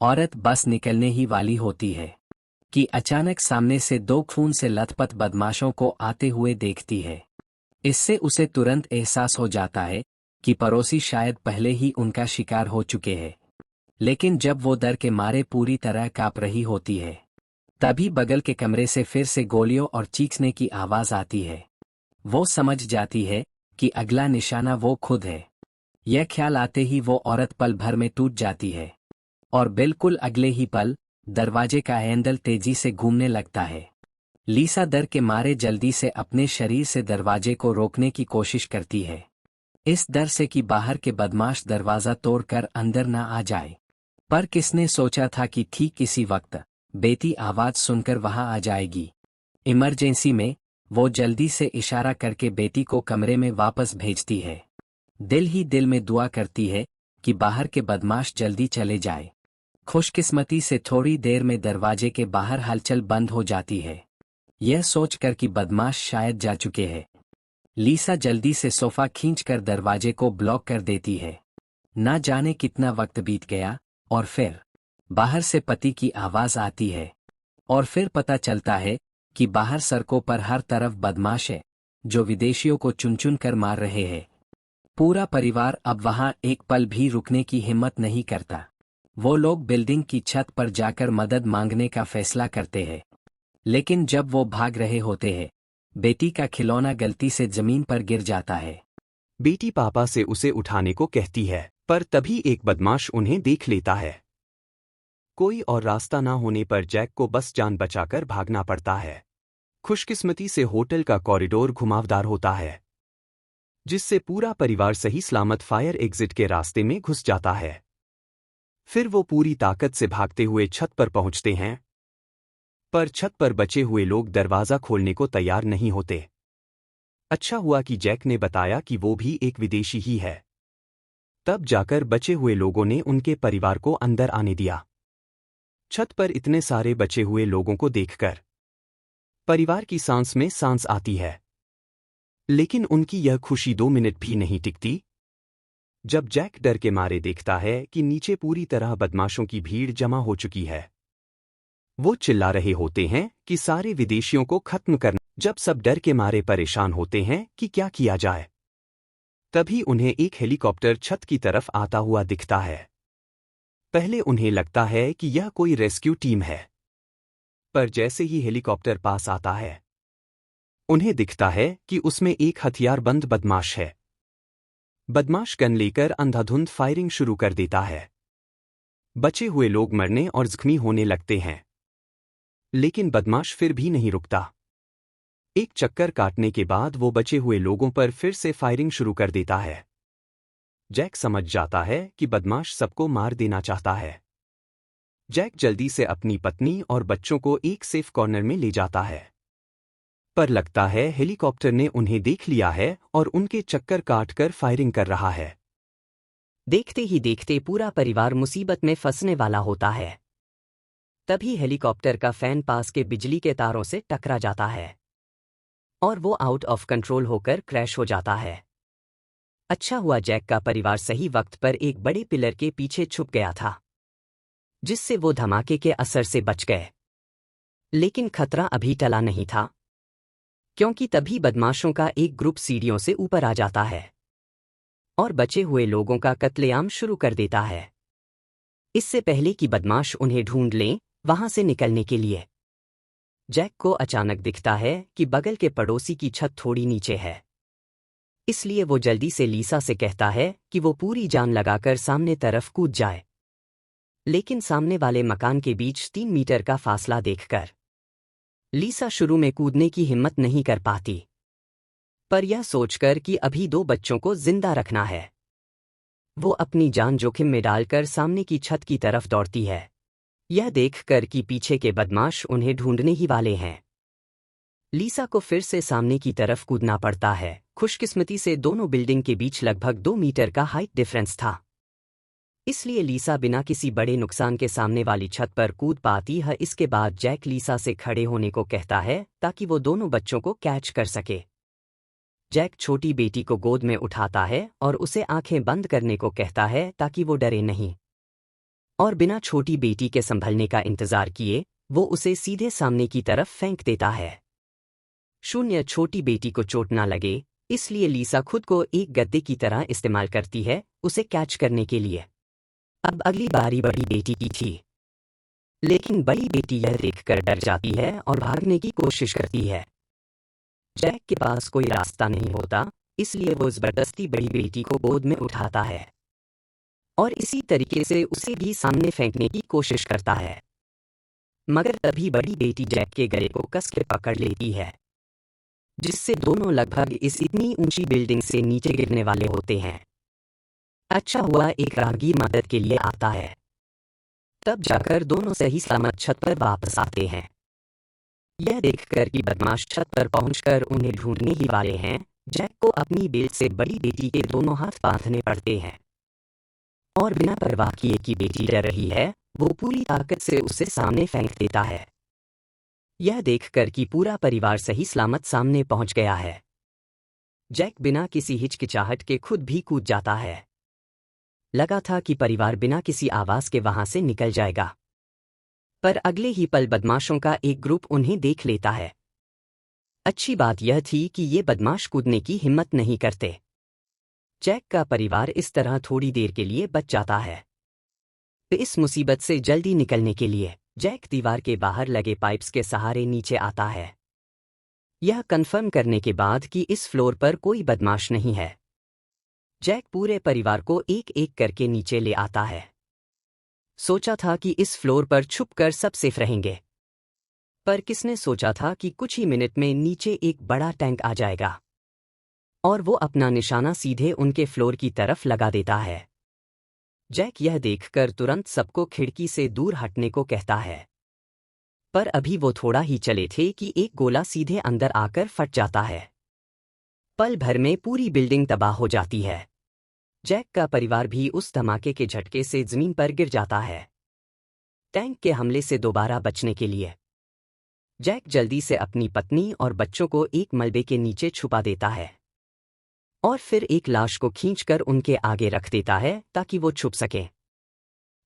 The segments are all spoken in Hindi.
औरत बस निकलने ही वाली होती है कि अचानक सामने से दो खून से लथपथ बदमाशों को आते हुए देखती है। इससे उसे तुरंत एहसास हो जाता है कि पड़ोसी शायद पहले ही उनका शिकार हो चुके हैं। लेकिन जब वो डर के मारे पूरी तरह कांप रही होती है, तभी बगल के कमरे से फिर से गोलियों और चीखने की आवाज आती है। वो समझ जाती है कि अगला निशाना वो खुद है। यह ख्याल आते ही वो औरत पल भर में टूट जाती है और बिल्कुल अगले ही पल दरवाजे का हैंडल तेजी से घूमने लगता है। लीसा डर के मारे जल्दी से अपने शरीर से दरवाजे को रोकने की कोशिश करती है, इस डर से कि बाहर के बदमाश दरवाजा तोड़कर अंदर न आ जाए। पर किसने सोचा था कि ठीक इसी वक्त बेटी आवाज सुनकर वहां आ जाएगी। इमरजेंसी में वो जल्दी से इशारा करके बेटी को कमरे में वापस भेजती है। दिल ही दिल में दुआ करती है कि बाहर के बदमाश जल्दी चले जाए। खुशकिस्मती से थोड़ी देर में दरवाजे के बाहर हलचल बंद हो जाती है। यह सोचकर कि बदमाश शायद जा चुके हैं, लीसा जल्दी से सोफा खींचकर दरवाजे को ब्लॉक कर देती है। ना जाने कितना वक्त बीत गया और फिर बाहर से पति की आवाज आती है और फिर पता चलता है कि बाहर सड़कों पर हर तरफ बदमाश है जो विदेशियों को चुन चुन कर मार रहे हैं। पूरा परिवार अब वहां एक पल भी रुकने की हिम्मत नहीं करता। वो लोग बिल्डिंग की छत पर जाकर मदद मांगने का फैसला करते हैं। लेकिन जब वो भाग रहे होते हैं, बेटी का खिलौना गलती से जमीन पर गिर जाता है। बेटी पापा से उसे उठाने को कहती है, पर तभी एक बदमाश उन्हें देख लेता है। कोई और रास्ता ना होने पर जैक को बस जान बचाकर भागना पड़ता है। खुशकिस्मती से होटल का कॉरिडोर घुमावदार होता है, जिससे पूरा परिवार सही सलामत फायर एग्जिट के रास्ते में घुस जाता है। फिर वो पूरी ताकत से भागते हुए छत पर पहुंचते हैं, पर छत पर बचे हुए लोग दरवाजा खोलने को तैयार नहीं होते। अच्छा हुआ कि जैक ने बताया कि वो भी एक विदेशी ही है। तब जाकर बचे हुए लोगों ने उनके परिवार को अंदर आने दिया। छत पर इतने सारे बचे हुए लोगों को देखकर परिवार की सांस में सांस आती है। लेकिन उनकी यह खुशी 2 मिनट भी नहीं टिकती। जब जैक डर के मारे देखता है कि नीचे पूरी तरह बदमाशों की भीड़ जमा हो चुकी है, वो चिल्ला रहे होते हैं कि सारे विदेशियों को खत्म करना। जब सब डर के मारे परेशान होते हैं कि क्या किया जाए, तभी उन्हें एक हेलीकॉप्टर छत की तरफ आता हुआ दिखता है। पहले उन्हें लगता है कि यह कोई रेस्क्यू टीम है, पर जैसे ही हेलीकॉप्टर पास आता है, उन्हें दिखता है कि उसमें एक हथियारबंद बदमाश है। बदमाश गन लेकर अंधाधुंध फायरिंग शुरू कर देता है। बचे हुए लोग मरने और जख्मी होने लगते हैं, लेकिन बदमाश फिर भी नहीं रुकता। एक चक्कर काटने के बाद वो बचे हुए लोगों पर फिर से फायरिंग शुरू कर देता है। जैक समझ जाता है कि बदमाश सबको मार देना चाहता है। जैक जल्दी से अपनी पत्नी और बच्चों को एक सेफ कॉर्नर में ले जाता है, पर लगता है हेलीकॉप्टर ने उन्हें देख लिया है और उनके चक्कर काटकर फायरिंग कर रहा है। देखते ही देखते पूरा परिवार मुसीबत में फंसने वाला होता है। तभी हेलीकॉप्टर का फैन पास के बिजली के तारों से टकरा जाता है और वो आउट ऑफ कंट्रोल होकर क्रैश हो जाता है। अच्छा हुआ जैक का परिवार सही वक्त पर एक बड़े पिलर के पीछे छुप गया था, जिससे वो धमाके के असर से बच गए। लेकिन खतरा अभी टला नहीं था, क्योंकि तभी बदमाशों का एक ग्रुप सीढ़ियों से ऊपर आ जाता है और बचे हुए लोगों का कत्लेआम शुरू कर देता है। इससे पहले कि बदमाश उन्हें ढूंढ लें वहां से निकलने के लिए, जैक को अचानक दिखता है कि बगल के पड़ोसी की छत थोड़ी नीचे है। इसलिए वो जल्दी से लीसा से कहता है कि वो पूरी जान लगाकर सामने तरफ कूद जाए। लेकिन सामने वाले मकान के बीच 3 मीटर का फासला देखकर लीसा शुरू में कूदने की हिम्मत नहीं कर पाती, पर यह सोचकर कि अभी 2 बच्चों को जिंदा रखना है, वो अपनी जान जोखिम में डालकर सामने की छत की तरफ दौड़ती है, यह देखकर कि पीछे के बदमाश उन्हें ढूंढने ही वाले हैं। लीसा को फिर से सामने की तरफ कूदना पड़ता है। खुशकिस्मती से दोनों बिल्डिंग के बीच लगभग 2 मीटर का हाइट डिफरेंस था, इसलिए लीसा बिना किसी बड़े नुकसान के सामने वाली छत पर कूद पाती है। इसके बाद जैक लीसा से खड़े होने को कहता है ताकि वो दोनों बच्चों को कैच कर सके। जैक छोटी बेटी को गोद में उठाता है और उसे आंखें बंद करने को कहता है ताकि वो डरे नहीं। और बिना छोटी बेटी के संभलने का इंतजार किए वो उसे सीधे सामने की तरफ फेंक देता है। शून्य छोटी बेटी को चोट ना लगे, इसलिए लीसा खुद को एक गद्दे की तरह इस्तेमाल करती है उसे कैच करने के लिए। अब अगली बारी बड़ी बेटी की थी, लेकिन बड़ी बेटी यह देखकर डर जाती है और भागने की कोशिश करती है। जैक के पास कोई रास्ता नहीं होता, इसलिए वो जबरदस्ती बड़ी बेटी को गोद में उठाता है और इसी तरीके से उसे भी सामने फेंकने की कोशिश करता है। मगर तभी बड़ी बेटी जैक के गले को कस के पकड़ लेती है, जिससे दोनों लगभग इस इतनी ऊंची बिल्डिंग से नीचे गिरने वाले होते हैं। अच्छा हुआ एक राहगीर मदद के लिए आता है, तब जाकर दोनों सही सलामत छत पर वापस आते हैं। यह देखकर कि बदमाश छत पर पहुंचकर उन्हें ढूंढने ही वाले हैं, जैक को अपनी बेल्ट से बड़ी बेटी के दोनों हाथ बांधने पड़ते हैं और बिना परवाह किए कि बेटी डर रही है, वो पूरी ताकत से उसे सामने फेंक देता है। यह देखकर कि पूरा परिवार सही सलामत सामने पहुंच गया है, जैक बिना किसी हिचकिचाहट के खुद भी कूद जाता है। लगा था कि परिवार बिना किसी आवाज के वहां से निकल जाएगा, पर अगले ही पल बदमाशों का एक ग्रुप उन्हें देख लेता है। अच्छी बात यह थी कि ये बदमाश कूदने की हिम्मत नहीं करते। जैक का परिवार इस तरह थोड़ी देर के लिए बच जाता है। इस मुसीबत से जल्दी निकलने के लिए जैक दीवार के बाहर लगे पाइप्स के सहारे नीचे आता है, यह कन्फर्म करने के बाद कि इस फ्लोर पर कोई बदमाश नहीं है। जैक पूरे परिवार को एक एक करके नीचे ले आता है। सोचा था कि इस फ्लोर पर छुपकर सब सेफ रहेंगे, पर किसने सोचा था कि कुछ ही मिनट में नीचे एक बड़ा टैंक आ जाएगा और वो अपना निशाना सीधे उनके फ्लोर की तरफ लगा देता है। जैक यह देखकर तुरंत सबको खिड़की से दूर हटने को कहता है, पर अभी वो थोड़ा ही चले थे कि एक गोला सीधे अंदर आकर फट जाता है। पल भर में पूरी बिल्डिंग तबाह हो जाती है। जैक का परिवार भी उस धमाके के झटके से जमीन पर गिर जाता है। टैंक के हमले से दोबारा बचने के लिए जैक जल्दी से अपनी पत्नी और बच्चों को एक मलबे के नीचे छुपा देता है और फिर एक लाश को खींचकर उनके आगे रख देता है ताकि वो छुप सके।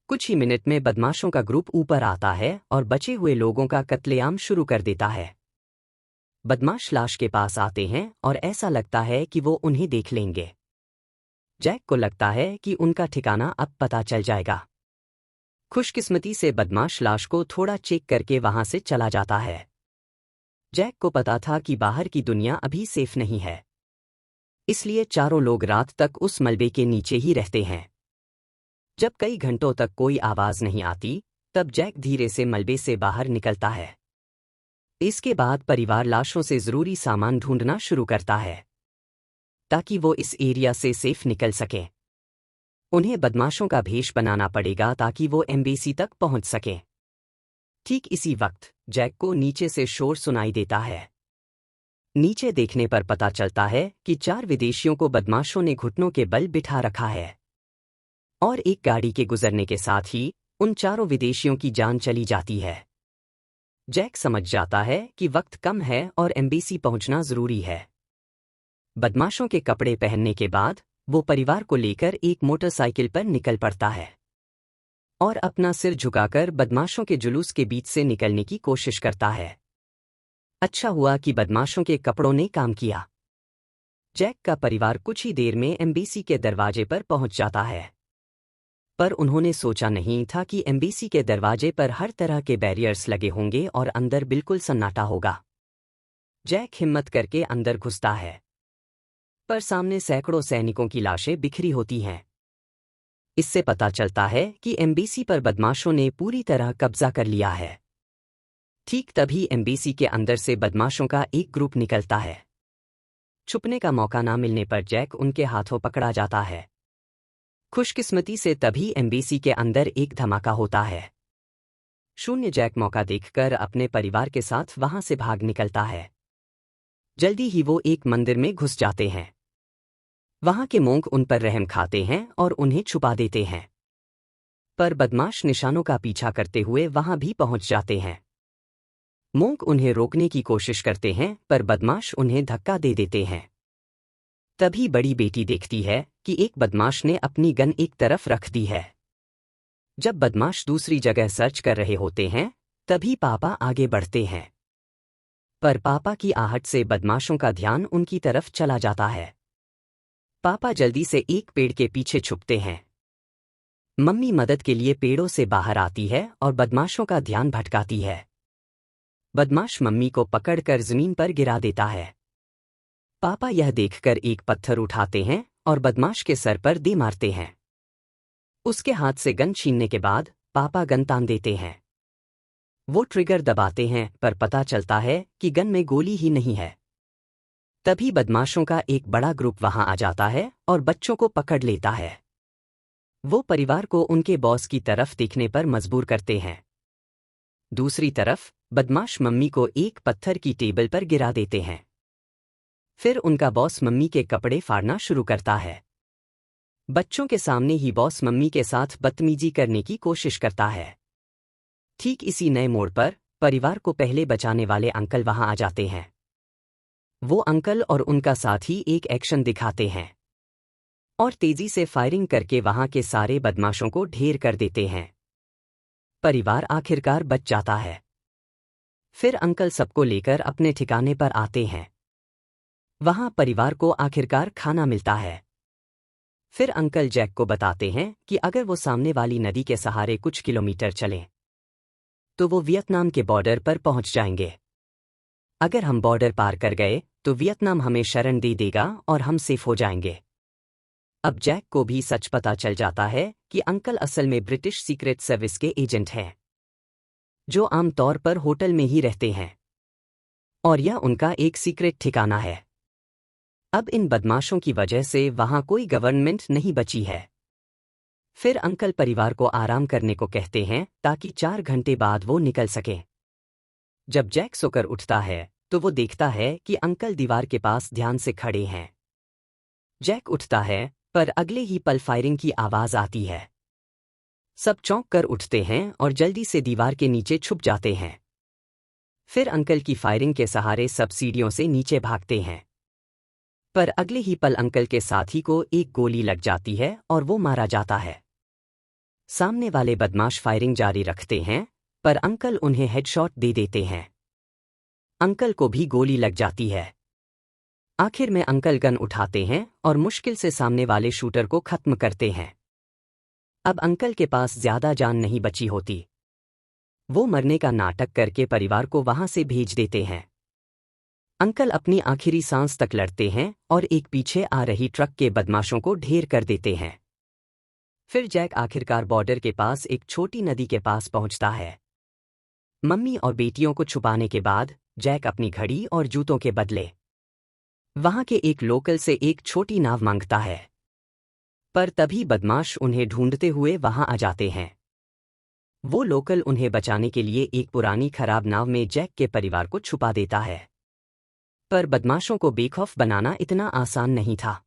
कुछ ही मिनट में बदमाशों का ग्रुप ऊपर आता है और बचे हुए लोगों का कत्लेआम शुरू कर देता है। बदमाश लाश के पास आते हैं और ऐसा लगता है कि वो उन्हें देख लेंगे। जैक को लगता है कि उनका ठिकाना अब पता चल जाएगा। खुशकिस्मती से बदमाश लाश को थोड़ा चेक करके वहां से चला जाता है। जैक को पता था कि बाहर की दुनिया अभी सेफ नहीं है, इसलिए चारों लोग रात तक उस मलबे के नीचे ही रहते हैं। जब कई घंटों तक कोई आवाज नहीं आती, तब जैक धीरे से मलबे से बाहर निकलता है। इसके बाद परिवार लाशों से जरूरी सामान ढूंढना शुरू करता है ताकि वो इस एरिया से सेफ निकल सके। उन्हें बदमाशों का भेष बनाना पड़ेगा ताकि वो एम्बेसी तक पहुंच सके। ठीक इसी वक्त जैक को नीचे से शोर सुनाई देता है। नीचे देखने पर पता चलता है कि 4 विदेशियों को बदमाशों ने घुटनों के बल बिठा रखा है और एक गाड़ी के गुजरने के साथ ही उन चारों विदेशियों की जान चली जाती है। जैक समझ जाता है कि वक्त कम है और एम्बेसी पहुंचना जरूरी है। बदमाशों के कपड़े पहनने के बाद वो परिवार को लेकर एक मोटरसाइकिल पर निकल पड़ता है और अपना सिर झुकाकर बदमाशों के जुलूस के बीच से निकलने की कोशिश करता है। अच्छा हुआ कि बदमाशों के कपड़ों ने काम किया। जैक का परिवार कुछ ही देर में एम्बेसी के दरवाजे पर पहुंच जाता है, पर उन्होंने सोचा नहीं था कि एम्बेसी के दरवाजे पर हर तरह के बैरियर्स लगे होंगे और अंदर बिल्कुल सन्नाटा होगा। जैक हिम्मत करके अंदर घुसता है, पर सामने सैकड़ों सैनिकों की लाशें बिखरी होती हैं। इससे पता चलता है कि एम्बेसी पर बदमाशों ने पूरी तरह कब्जा कर लिया है। ठीक तभी एम्बेसी के अंदर से बदमाशों का एक ग्रुप निकलता है। छुपने का मौका ना मिलने पर जैक उनके हाथों पकड़ा जाता है। खुशकिस्मती से तभी एम्बेसी के अंदर एक धमाका होता है। शून्य जैक मौका देखकर अपने परिवार के साथ वहां से भाग निकलता है। जल्दी ही वो एक मंदिर में घुस जाते हैं। वहां के मोंक उन पर रहम खाते हैं और उन्हें छुपा देते हैं, पर बदमाश निशानों का पीछा करते हुए वहां भी पहुंच जाते हैं। मोंक उन्हें रोकने की कोशिश करते हैं, पर बदमाश उन्हें धक्का दे देते हैं। तभी बड़ी बेटी देखती है कि एक बदमाश ने अपनी गन एक तरफ रख दी है। जब बदमाश दूसरी जगह सर्च कर रहे होते हैं तभी पापा आगे बढ़ते हैं। पर पापा की आहट से बदमाशों का ध्यान उनकी तरफ चला जाता है। पापा जल्दी से एक पेड़ के पीछे छुपते हैं। मम्मी मदद के लिए पेड़ों से बाहर आती है और बदमाशों का ध्यान भटकाती है। बदमाश मम्मी को पकड़कर जमीन पर गिरा देता है। पापा यह देखकर एक पत्थर उठाते हैं और बदमाश के सर पर दे मारते हैं। उसके हाथ से गन छीनने के बाद पापा गन तान देते हैं। वो ट्रिगर दबाते हैं पर पता चलता है कि गन में गोली ही नहीं है। तभी बदमाशों का एक बड़ा ग्रुप वहां आ जाता है और बच्चों को पकड़ लेता है। वो परिवार को उनके बॉस की तरफ देखने पर मजबूर करते हैं। दूसरी तरफ बदमाश मम्मी को एक पत्थर की टेबल पर गिरा देते हैं। फिर उनका बॉस मम्मी के कपड़े फाड़ना शुरू करता है। बच्चों के सामने ही बॉस मम्मी के साथ बदतमीजी करने की कोशिश करता है। ठीक इसी नए मोड़ पर परिवार को पहले बचाने वाले अंकल वहां आ जाते हैं। वो अंकल और उनका साथी एक एक्शन दिखाते हैं और तेजी से फायरिंग करके वहां के सारे बदमाशों को ढेर कर देते हैं। परिवार आखिरकार बच जाता है। फिर अंकल सबको लेकर अपने ठिकाने पर आते हैं। वहां परिवार को आखिरकार खाना मिलता है। फिर अंकल जैक को बताते हैं कि अगर वो सामने वाली नदी के सहारे कुछ किलोमीटर चलें तो वो वियतनाम के बॉर्डर पर पहुंच जाएंगे। अगर हम बॉर्डर पार कर गए तो वियतनाम हमें शरण दे देगा और हम सेफ हो जाएंगे। अब जैक को भी सच पता चल जाता है कि अंकल असल में ब्रिटिश सीक्रेट सर्विस के एजेंट हैं, जो आमतौर पर होटल में ही रहते हैं और यह उनका एक सीक्रेट ठिकाना है। अब इन बदमाशों की वजह से वहां कोई गवर्नमेंट नहीं बची है। फिर अंकल परिवार को आराम करने को कहते हैं ताकि 4 घंटे बाद वो निकल सकें। जब जैक सोकर उठता है तो वो देखता है कि अंकल दीवार के पास ध्यान से खड़े हैं। जैक उठता है पर अगले ही पल फायरिंग की आवाज आती है। सब चौंक कर उठते हैं और जल्दी से दीवार के नीचे छुप जाते हैं। फिर अंकल की फायरिंग के सहारे सब सीढ़ियों से नीचे भागते हैं। पर अगले ही पल अंकल के साथी को एक गोली लग जाती है और वो मारा जाता है। सामने वाले बदमाश फायरिंग जारी रखते हैं पर अंकल उन्हें हेडशॉट दे देते हैं। अंकल को भी गोली लग जाती है। आखिर में अंकल गन उठाते हैं और मुश्किल से सामने वाले शूटर को खत्म करते हैं। अब अंकल के पास ज्यादा जान नहीं बची होती। वो मरने का नाटक करके परिवार को वहां से भेज देते हैं। अंकल अपनी आखिरी सांस तक लड़ते हैं और एक पीछे आ रही ट्रक के बदमाशों को ढेर कर देते हैं। फिर जैक आखिरकार बॉर्डर के पास एक छोटी नदी के पास पहुंचता है। मम्मी और बेटियों को छुपाने के बाद जैक अपनी घड़ी और जूतों के बदले वहां के एक लोकल से एक छोटी नाव मांगता है। पर तभी बदमाश उन्हें ढूंढते हुए वहां आ जाते हैं। वो लोकल उन्हें बचाने के लिए एक पुरानी खराब नाव में जैक के परिवार को छुपा देता है। पर बदमाशों को बेखौफ बनाना इतना आसान नहीं था।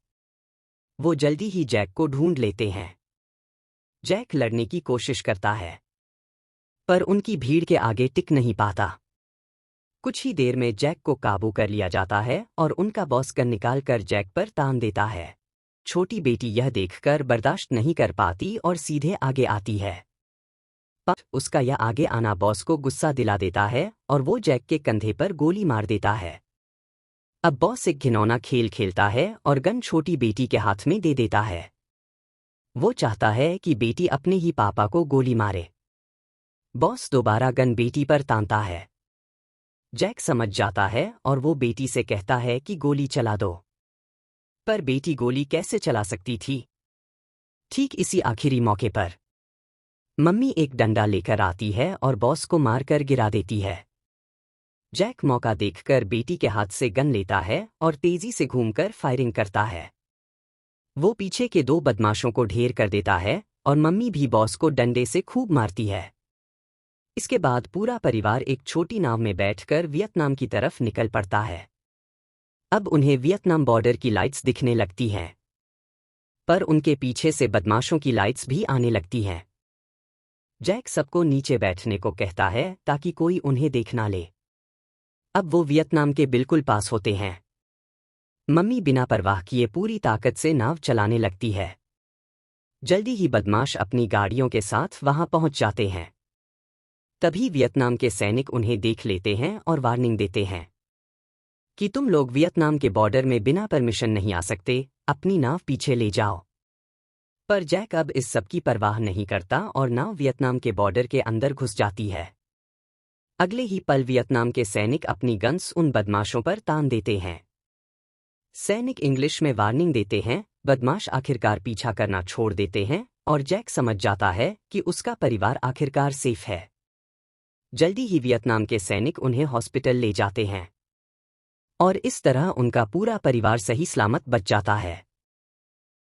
वो जल्दी ही जैक को ढूंढ लेते हैं। जैक लड़ने की कोशिश करता है पर उनकी भीड़ के आगे टिक नहीं पाता। कुछ ही देर में जैक को काबू कर लिया जाता है और उनका बॉस गन निकालकर जैक पर तान देता है। छोटी बेटी यह देखकर बर्दाश्त नहीं कर पाती और सीधे आगे आती है। पर उसका यह आगे आना बॉस को गुस्सा दिला देता है और वो जैक के कंधे पर गोली मार देता है। अब बॉस एक घिनौना खेल खेलता है और गन छोटी बेटी के हाथ में दे देता है। वो चाहता है कि बेटी अपने ही पापा को गोली मारे। बॉस दोबारा गन बेटी पर तानता है। जैक समझ जाता है और वो बेटी से कहता है कि गोली चला दो। पर बेटी गोली कैसे चला सकती थी? ठीक इसी आखिरी मौके पर मम्मी एक डंडा लेकर आती है और बॉस को मारकर गिरा देती है। जैक मौका देखकर बेटी के हाथ से गन लेता है और तेजी से घूमकर फायरिंग करता है। वो पीछे के 2 बदमाशों को ढेर कर देता है और मम्मी भी बॉस को डंडे से खूब मारती है। इसके बाद पूरा परिवार एक छोटी नाव में बैठकर वियतनाम की तरफ निकल पड़ता है। अब उन्हें वियतनाम बॉर्डर की लाइट्स दिखने लगती हैं। पर उनके पीछे से बदमाशों की लाइट्स भी आने लगती हैं। जैक सबको नीचे बैठने को कहता है ताकि कोई उन्हें देख ना ले। अब वो वियतनाम के बिल्कुल पास होते हैं। मम्मी बिना परवाह किए पूरी ताकत से नाव चलाने लगती है। जल्दी ही बदमाश अपनी गाड़ियों के साथ वहां पहुंच जाते हैं। तभी वियतनाम के सैनिक उन्हें देख लेते हैं और वार्निंग देते हैं कि तुम लोग वियतनाम के बॉर्डर में बिना परमिशन नहीं आ सकते, अपनी नाव पीछे ले जाओ। पर जैक अब इस सब की परवाह नहीं करता और नाव वियतनाम के बॉर्डर के अंदर घुस जाती है। अगले ही पल वियतनाम के सैनिक अपनी गन्स उन बदमाशों पर तान देते हैं। सैनिक इंग्लिश में वार्निंग देते हैं, बदमाश आखिरकार पीछा करना छोड़ देते हैं और जैक समझ जाता है कि उसका परिवार आखिरकार सेफ है। जल्दी ही वियतनाम के सैनिक उन्हें हॉस्पिटल ले जाते हैं और इस तरह उनका पूरा परिवार सही सलामत बच जाता है।